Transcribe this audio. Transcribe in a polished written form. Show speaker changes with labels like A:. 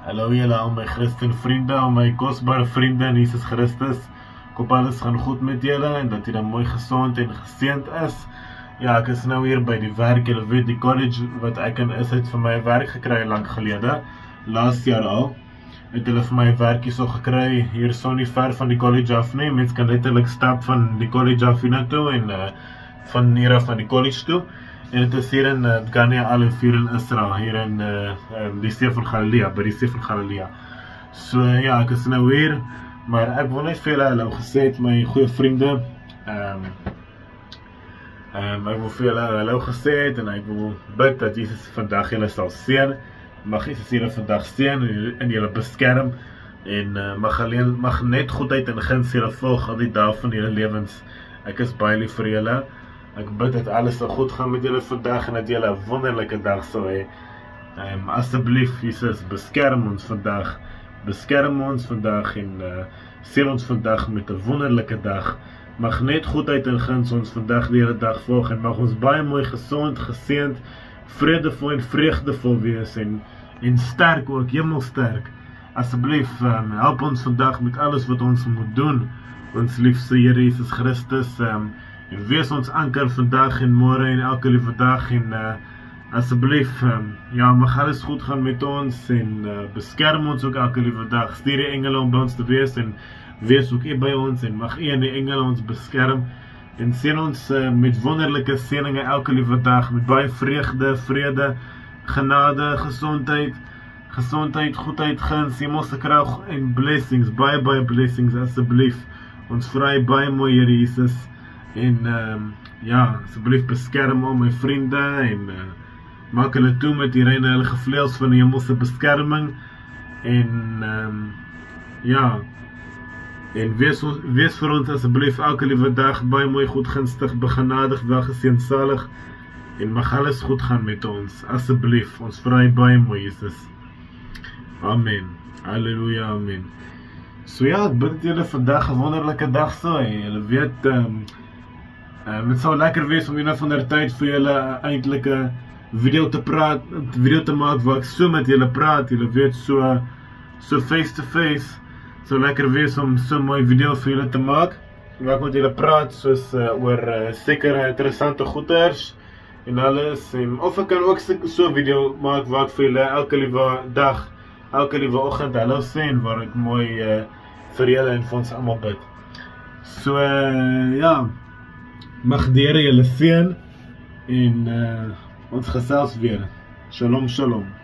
A: Hallo julle al my Christen vriende, al my kosbare vriende in Jesus Christus. Ek hoop alles gaan goed met julle en dat julle mooi gesond en geseënd is. Ja, ek is nou hier by die werk, julle weet die college wat ek in is, het vir my werk gekry lang gelede, laas jaar al. Het hulle vir my werk hierso gekry, hier so nie ver van die college af nie. Mens kan letterlik stap van die college af hiernatoe en van hier af van die college toe. En het is hier in Ghana al-Fir in Israel, hier in die see van Galilea, by die see van Galilea. So ja, ek is nou hier, maar ek wil net vir julle gesê het, my goeie vriende, ek wil vir julle hallo gesê het, en ek wil bid dat Jesus vandag julle sal seën. Mag Jesus julle vandag seën en julle beskerm, en mag net goedheid en guns julle volg al die dae van julle lewens. Ek is baie lief vir julle. Ek bid dat alles sal goed gaan met julle vandag en dat julle 'n wonderlike dag sal hê. Asseblief Jesus, beskerm ons vandag. Beskerm ons vandag en seën ons vandag met 'n wonderlike dag. Mag net goedheid en guns ons vandag die hele dag volg en mag ons baie mooi gesond, geseënd, vredevol en vreugdevol wees en sterk ook, hemelsterk. Asseblief help ons vandag met alles wat ons moet doen. Ons liefste Here Jesus Christus, en wees ons anker vandag en môre en elke liewe dag en asseblief, ja, mag alles goed gaan met ons en beskerm ons ook elke liewe dag. Stuur die engele om by ons te wees en wees ook by ons en mag U en die engele ons beskerm en seën ons met wonderlike seëninge elke liewe dag met baie vreugde, vrede, genade, gesondheid, goedheid, guns, hemelse krag en blessings, baie blessings asseblief. Ons vra baie mooi Here Jesus. En ja, asseblief beskerm al my vriende en maak hulle toe met die reine heilige vleuels van die hemelse beskerming en ja, en wees vir ons asseblief elke liewe dag baie mooi, goed, gunstig, begenadig, welgeseënd, salig en mag alles goed gaan met ons, asseblief, ons vra baie mooi Jesus. Amen, halleluja, amen. So ja, ek bid dat julle vandag 'n wonderlike dag sal hê. Julle weet, het sal lekker wees om een van der tyd vir julle eintlike video te maak waar ek so met julle praat. Julle weet, so face to face. Sal lekker wees om so 'n mooi video vir julle te maak waar ek met julle praat soos oor sekere interessante goeders en alles. Of ek kan ook so 'n video maak waar ek vir julle elke liewe dag, elke liewe oggend hallo sê en waar ek mooi vir julle en vir ons almal bid. So ja, mag die Here julle seën en ons gesels weer. Shalom, shalom.